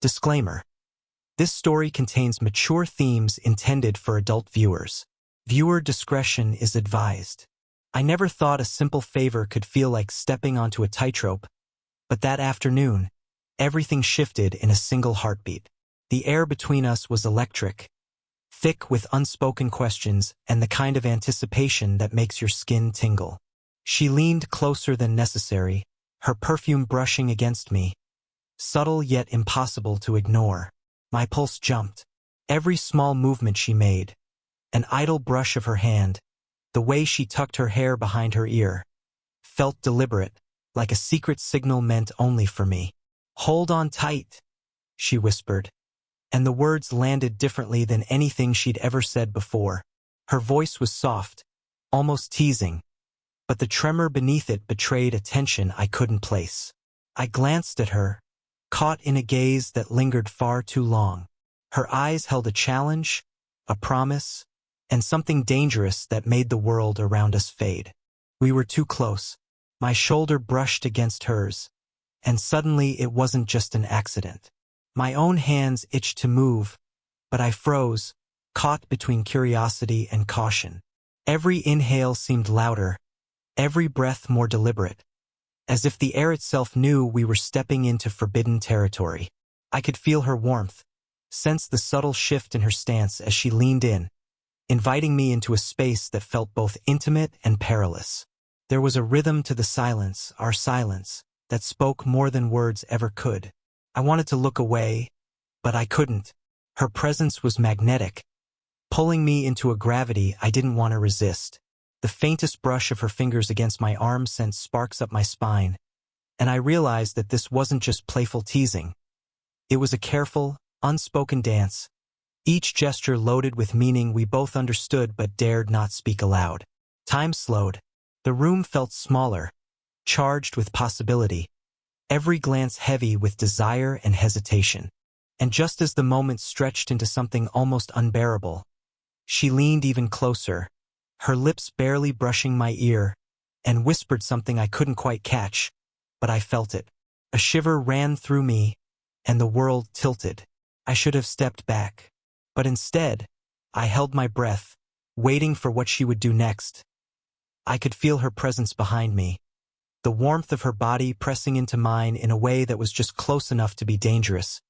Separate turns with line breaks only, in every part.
Disclaimer: this story contains mature themes intended for adult viewers. Viewer discretion is advised. I never thought a simple favor could feel like stepping onto a tightrope, but that afternoon, everything shifted in a single heartbeat. The air between us was electric, thick with unspoken questions and the kind of anticipation that makes your skin tingle. She leaned closer than necessary, her perfume brushing against me, subtle yet impossible to ignore. My pulse jumped. Every small movement she made, an idle brush of her hand, the way she tucked her hair behind her ear, felt deliberate, like a secret signal meant only for me. "Hold on tight," she whispered, and the words landed differently than anything she'd ever said before. Her voice was soft, almost teasing, but the tremor beneath it betrayed a tension I couldn't place. I glanced at her, caught in a gaze that lingered far too long. Her eyes held a challenge, a promise, and something dangerous that made the world around us fade. We were too close. My shoulder brushed against hers, and suddenly it wasn't just an accident. My own hands itched to move, but I froze, caught between curiosity and caution. Every inhale seemed louder, every breath more deliberate, as if the air itself knew we were stepping into forbidden territory. I could feel her warmth, sense the subtle shift in her stance as she leaned in, inviting me into a space that felt both intimate and perilous. There was a rhythm to the silence, our silence, that spoke more than words ever could. I wanted to look away, but I couldn't. Her presence was magnetic, pulling me into a gravity I didn't want to resist. The faintest brush of her fingers against my arm sent sparks up my spine, and I realized that this wasn't just playful teasing. It was a careful, unspoken dance, each gesture loaded with meaning we both understood but dared not speak aloud. Time slowed. The room felt smaller, charged with possibility, every glance heavy with desire and hesitation. And just as the moment stretched into something almost unbearable, she leaned even closer, her lips barely brushing my ear, and whispered something I couldn't quite catch, but I felt it. A shiver ran through me, and the world tilted. I should have stepped back, but instead, I held my breath, waiting for what she would do next. I could feel her presence behind me, the warmth of her body pressing into mine in a way that was just close enough to be dangerous,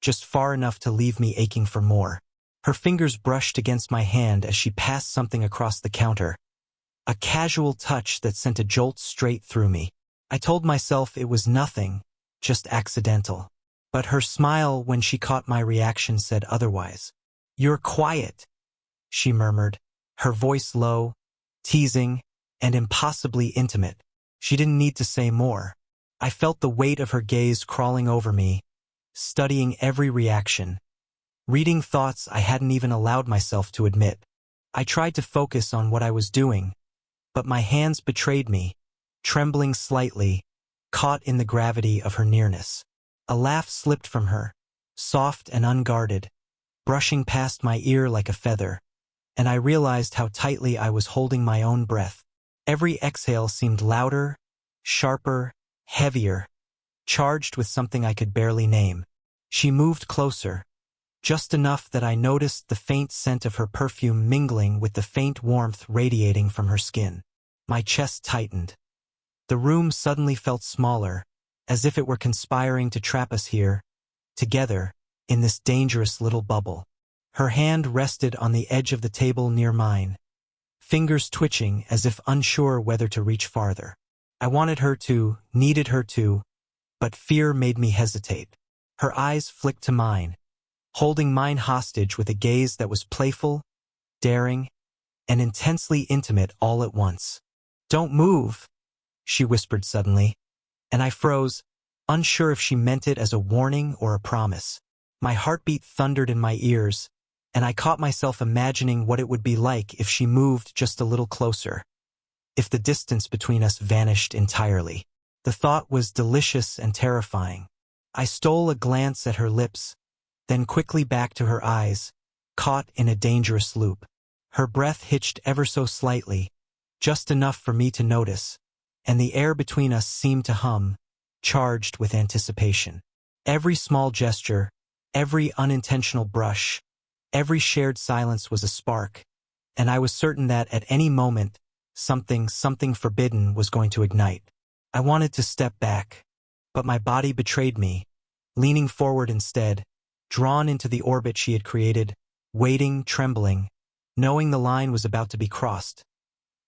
just far enough to leave me aching for more. Her fingers brushed against my hand as she passed something across the counter, a casual touch that sent a jolt straight through me. I told myself it was nothing, just accidental. But her smile when she caught my reaction said otherwise. "You're quiet," she murmured, her voice low, teasing, and impossibly intimate. She didn't need to say more. I felt the weight of her gaze crawling over me, studying every reaction, reading thoughts I hadn't even allowed myself to admit. I tried to focus on what I was doing, but my hands betrayed me, trembling slightly, caught in the gravity of her nearness. A laugh slipped from her, soft and unguarded, brushing past my ear like a feather, and I realized how tightly I was holding my own breath. Every exhale seemed louder, sharper, heavier, charged with something I could barely name. She moved closer, just enough that I noticed the faint scent of her perfume mingling with the faint warmth radiating from her skin. My chest tightened. The room suddenly felt smaller, as if it were conspiring to trap us here, together, in this dangerous little bubble. Her hand rested on the edge of the table near mine, fingers twitching as if unsure whether to reach farther. I wanted her to, needed her to, but fear made me hesitate. Her eyes flicked to mine, holding mine hostage with a gaze that was playful, daring, and intensely intimate all at once. "Don't move," she whispered suddenly, and I froze, unsure if she meant it as a warning or a promise. My heartbeat thundered in my ears, and I caught myself imagining what it would be like if she moved just a little closer, if the distance between us vanished entirely. The thought was delicious and terrifying. I stole a glance at her lips, then quickly back to her eyes, caught in a dangerous loop. Her breath hitched ever so slightly, just enough for me to notice, and the air between us seemed to hum, charged with anticipation. Every small gesture, Every unintentional brush, every shared silence was a spark, and I was certain that at any moment, something forbidden was going to ignite. I wanted to step back, but my body betrayed me, leaning forward instead, drawn into the orbit she had created, waiting, trembling, knowing the line was about to be crossed.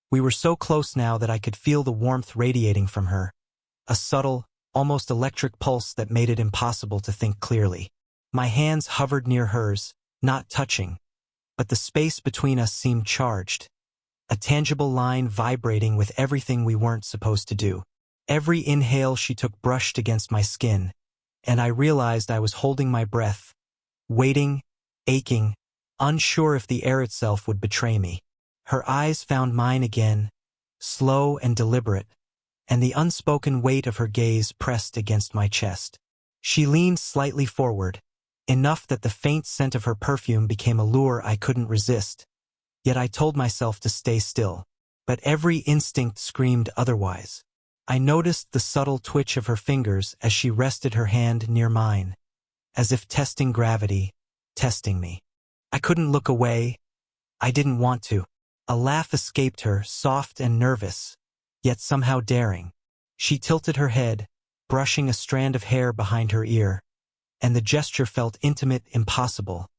We were so close now that I could feel the warmth radiating from her, a subtle, almost electric pulse that made it impossible to think clearly. My hands hovered near hers, not touching, but the space between us seemed charged, a tangible line vibrating with everything we weren't supposed to do. Every inhale she took brushed against my skin, and I realized I was holding my breath, waiting, aching, unsure if the air itself would betray me. Her eyes found mine again, slow and deliberate, and the unspoken weight of her gaze pressed against my chest. She leaned slightly forward, enough that the faint scent of her perfume became a lure I couldn't resist. Yet I told myself to stay still, but every instinct screamed otherwise. I noticed the subtle twitch of her fingers as she rested her hand near mine, as if testing gravity, testing me. I couldn't look away. I didn't want to. A laugh escaped her, soft and nervous, yet somehow daring. She tilted her head, brushing a strand of hair behind her ear, and the gesture felt intimate, impossible,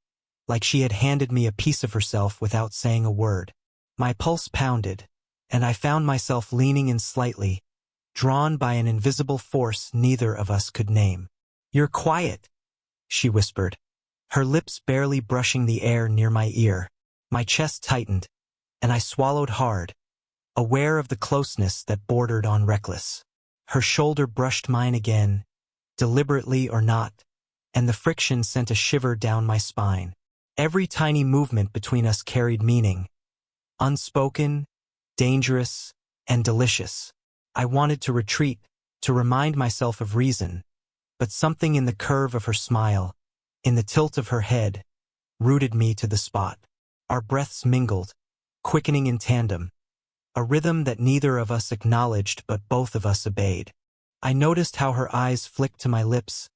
like she had handed me a piece of herself without saying a word. My pulse pounded, and I found myself leaning in slightly, drawn by an invisible force neither of us could name. "You're quiet," she whispered, her lips barely brushing the air near my ear. My chest tightened, and I swallowed hard, aware of the closeness that bordered on reckless. Her shoulder brushed mine again, deliberately or not, and the friction sent a shiver down my spine. Every tiny movement between us carried meaning, unspoken, dangerous, and delicious. I wanted to retreat, to remind myself of reason, but something in the curve of her smile, in the tilt of her head, rooted me to the spot. Our breaths mingled, quickening in tandem, a rhythm that neither of us acknowledged but both of us obeyed. I noticed how her eyes flicked to my lips,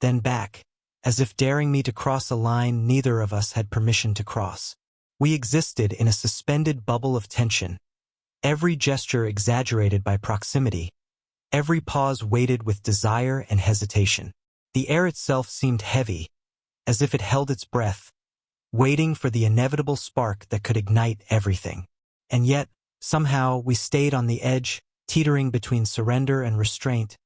then back, as if daring me to cross a line neither of us had permission to cross. We existed in a suspended bubble of tension, every gesture exaggerated by proximity, every pause weighted with desire and hesitation. The air itself seemed heavy, as if it held its breath, waiting for the inevitable spark that could ignite everything. And yet, somehow, we stayed on the edge, teetering between surrender and restraint,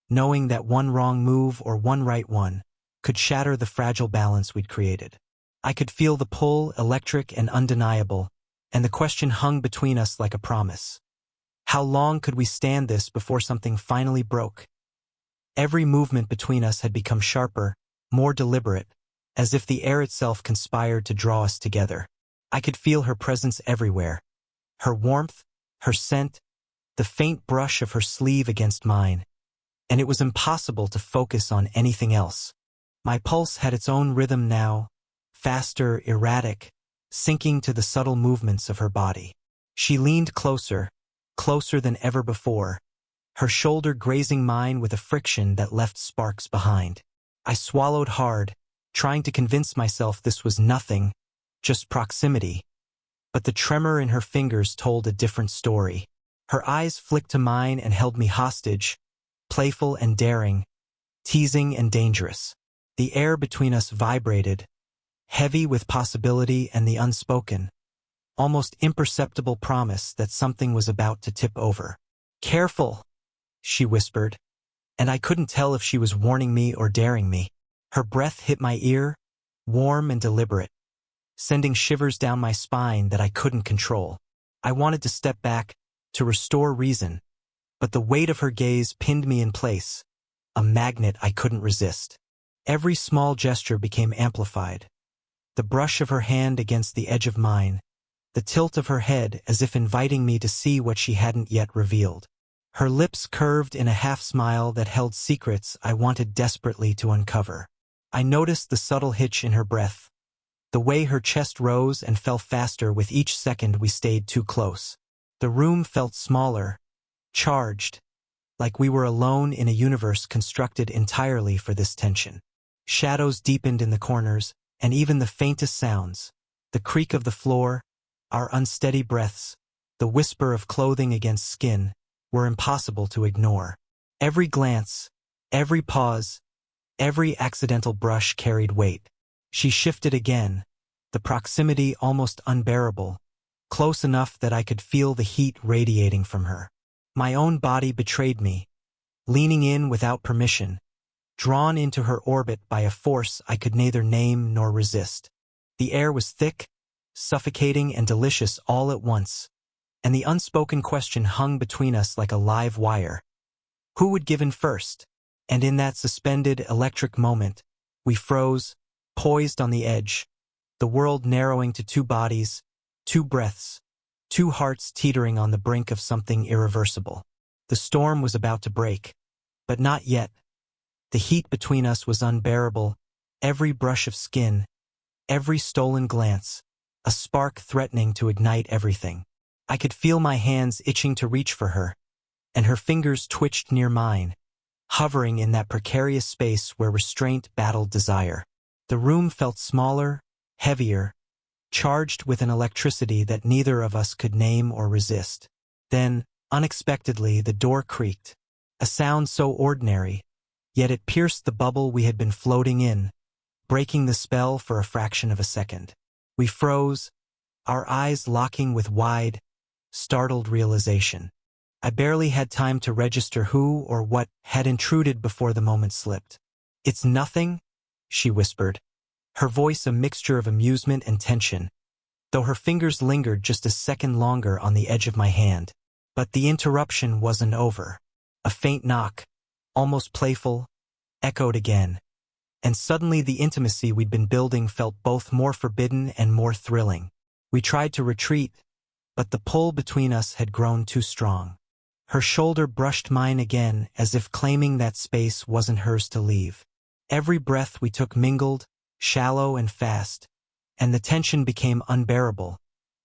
knowing that one wrong move or one right one could shatter the fragile balance we'd created. I could feel the pull, electric and undeniable, and the question hung between us like a promise. How long could we stand this before something finally broke? Every movement between us had become sharper, more deliberate, as if the air itself conspired to draw us together. I could feel her presence everywhere, her warmth, her scent, the faint brush of her sleeve against mine, and it was impossible to focus on anything else. My pulse had its own rhythm now, faster, erratic, sinking to the subtle movements of her body. She leaned closer, closer than ever before, her shoulder grazing mine with a friction that left sparks behind. I swallowed hard, trying to convince myself this was nothing, just proximity. But the tremor in her fingers told a different story. Her eyes flicked to mine and held me hostage, playful and daring, teasing and dangerous. The air between us vibrated, heavy with possibility and the unspoken, almost imperceptible promise that something was about to tip over. "Careful," she whispered, and I couldn't tell if she was warning me or daring me. Her breath hit my ear, warm and deliberate, sending shivers down my spine that I couldn't control. I wanted to step back, to restore reason, but the weight of her gaze pinned me in place, a magnet I couldn't resist. Every small gesture became amplified, the brush of her hand against the edge of mine, the tilt of her head as if inviting me to see what she hadn't yet revealed. Her lips curved in a half-smile that held secrets I wanted desperately to uncover. I noticed the subtle hitch in her breath, the way her chest rose and fell faster with each second we stayed too close. The room felt smaller, charged, like we were alone in a universe constructed entirely for this tension. Shadows deepened in the corners, and even the faintest sounds, the creak of the floor, our unsteady breaths, the whisper of clothing against skin, were impossible to ignore. Every glance, every pause, every accidental brush carried weight. She shifted again, the proximity almost unbearable, close enough that I could feel the heat radiating from her. My own body betrayed me, leaning in without permission, drawn into her orbit by a force I could neither name nor resist. The air was thick, suffocating, and delicious all at once, and the unspoken question hung between us like a live wire. Who would give in first? And in that suspended, electric moment, we froze, poised on the edge, the world narrowing to two bodies, two breaths, two hearts teetering on the brink of something irreversible. The storm was about to break, but not yet. The heat between us was unbearable, every brush of skin, every stolen glance, a spark threatening to ignite everything. I could feel my hands itching to reach for her, and her fingers twitched near mine, hovering in that precarious space where restraint battled desire. The room felt smaller, heavier, charged with an electricity that neither of us could name or resist. Then, unexpectedly, the door creaked, a sound so ordinary, yet it pierced the bubble we had been floating in, breaking the spell for a fraction of a second. We froze, our eyes locking with wide, startled realization. I barely had time to register who or what had intruded before the moment slipped. "It's nothing," she whispered, her voice a mixture of amusement and tension, though her fingers lingered just a second longer on the edge of my hand. But the interruption wasn't over. A faint knock, almost playful, echoed again, and suddenly the intimacy we'd been building felt both more forbidden and more thrilling. We tried to retreat, but the pull between us had grown too strong. Her shoulder brushed mine again, as if claiming that space wasn't hers to leave. Every breath we took mingled, shallow and fast, and the tension became unbearable,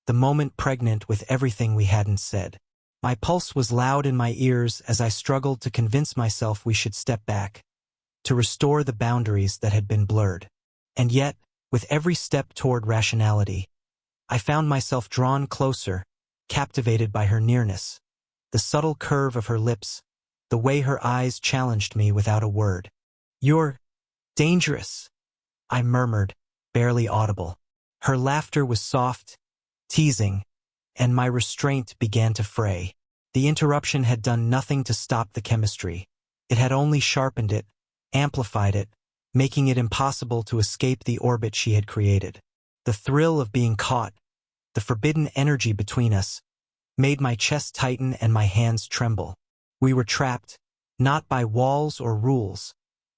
the moment pregnant with everything we hadn't said. My pulse was loud in my ears as I struggled to convince myself we should step back, to restore the boundaries that had been blurred. And yet, with every step toward rationality, I found myself drawn closer, captivated by her nearness, the subtle curve of her lips, the way her eyes challenged me without a word. "You're dangerous," I murmured, barely audible. Her laughter was soft, teasing, and my restraint began to fray. The interruption had done nothing to stop the chemistry. It had only sharpened it, amplified it, making it impossible to escape the orbit she had created. The thrill of being caught, the forbidden energy between us, made my chest tighten and my hands tremble. We were trapped, not by walls or rules,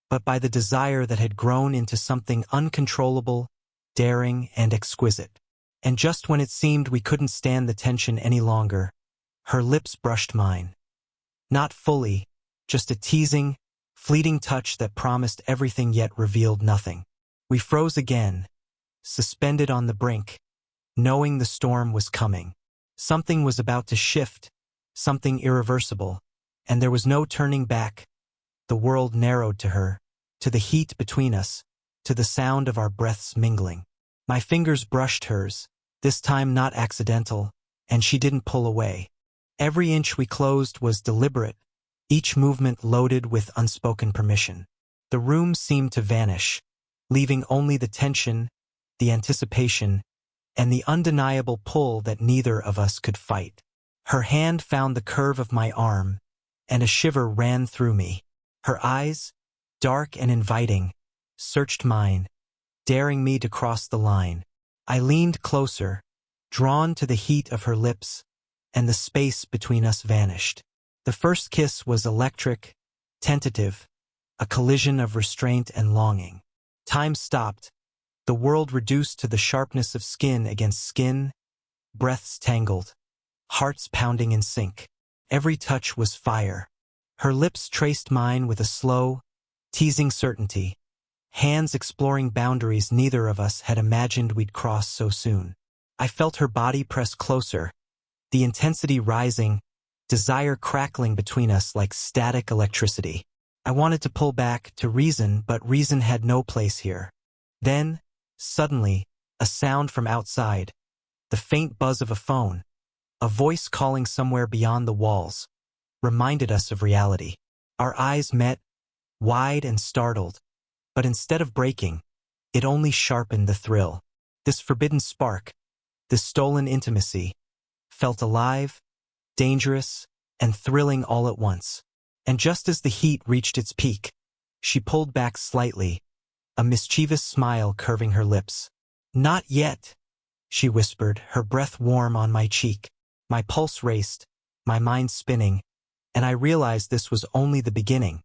but by the desire that had grown into something uncontrollable, daring, and exquisite. And just when it seemed we couldn't stand the tension any longer, her lips brushed mine. Not fully, just a teasing, fleeting touch that promised everything yet revealed nothing. We froze again, suspended on the brink, knowing the storm was coming. Something was about to shift, something irreversible, and there was no turning back. The world narrowed to her, to the heat between us, to the sound of our breaths mingling. My fingers brushed hers, this time not accidental, and she didn't pull away. Every inch we closed was deliberate, each movement loaded with unspoken permission. The room seemed to vanish, leaving only the tension, the anticipation, and the undeniable pull that neither of us could fight. Her hand found the curve of my arm, and a shiver ran through me. Her eyes, dark and inviting, searched mine, daring me to cross the line. I leaned closer, drawn to the heat of her lips, and the space between us vanished. The first kiss was electric, tentative, a collision of restraint and longing. Time stopped, the world reduced to the sharpness of skin against skin, breaths tangled, hearts pounding in sync. Every touch was fire. Her lips traced mine with a slow, teasing certainty, hands exploring boundaries neither of us had imagined we'd cross so soon. I felt her body press closer, the intensity rising, desire crackling between us like static electricity. I wanted to pull back, to reason, but reason had no place here. Then, suddenly, a sound from outside, the faint buzz of a phone, a voice calling somewhere beyond the walls, reminded us of reality. Our eyes met, wide and startled, but instead of breaking, it only sharpened the thrill. This forbidden spark, this stolen intimacy, felt alive, dangerous, and thrilling all at once. And just as the heat reached its peak, she pulled back slightly, a mischievous smile curving her lips. "Not yet," she whispered, her breath warm on my cheek. My pulse raced, my mind spinning, and I realized this was only the beginning,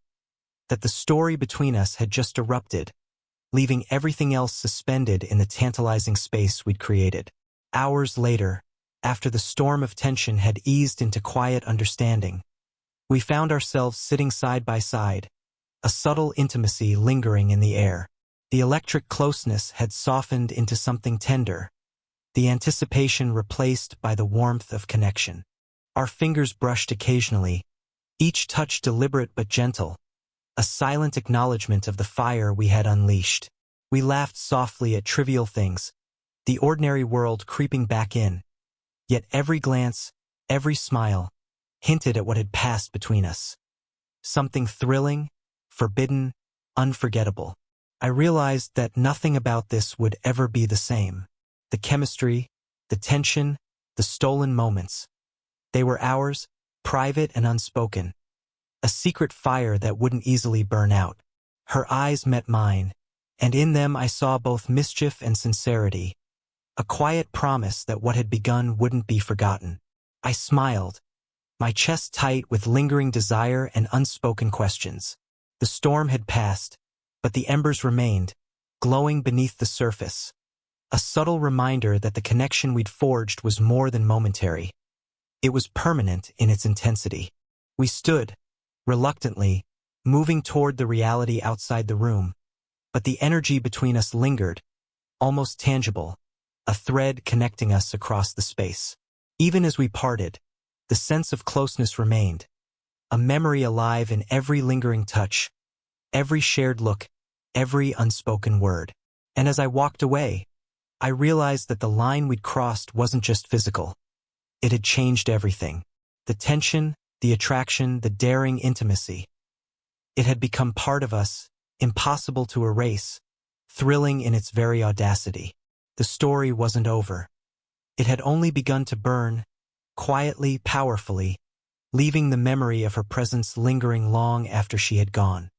that the story between us had just erupted, leaving everything else suspended in the tantalizing space we'd created. Hours later, after the storm of tension had eased into quiet understanding, we found ourselves sitting side by side, a subtle intimacy lingering in the air. The electric closeness had softened into something tender, the anticipation replaced by the warmth of connection. Our fingers brushed occasionally, each touch deliberate but gentle, a silent acknowledgement of the fire we had unleashed. We laughed softly at trivial things, the ordinary world creeping back in, yet every glance, every smile, hinted at what had passed between us. Something thrilling, forbidden, unforgettable. I realized that nothing about this would ever be the same. The chemistry, the tension, the stolen moments. They were ours, private and unspoken. A secret fire that wouldn't easily burn out. Her eyes met mine, and in them I saw both mischief and sincerity, a quiet promise that what had begun wouldn't be forgotten. I smiled, my chest tight with lingering desire and unspoken questions. The storm had passed, but the embers remained, glowing beneath the surface. A subtle reminder that the connection we'd forged was more than momentary. It was permanent in its intensity. We stood, reluctantly, moving toward the reality outside the room, but the energy between us lingered, almost tangible, a thread connecting us across the space. Even as we parted, the sense of closeness remained, a memory alive in every lingering touch, every shared look, every unspoken word. And as I walked away, I realized that the line we'd crossed wasn't just physical. It had changed everything. The tension, the attraction, the daring intimacy. It had become part of us, impossible to erase, thrilling in its very audacity. The story wasn't over. It had only begun to burn, quietly, powerfully, leaving the memory of her presence lingering long after she had gone.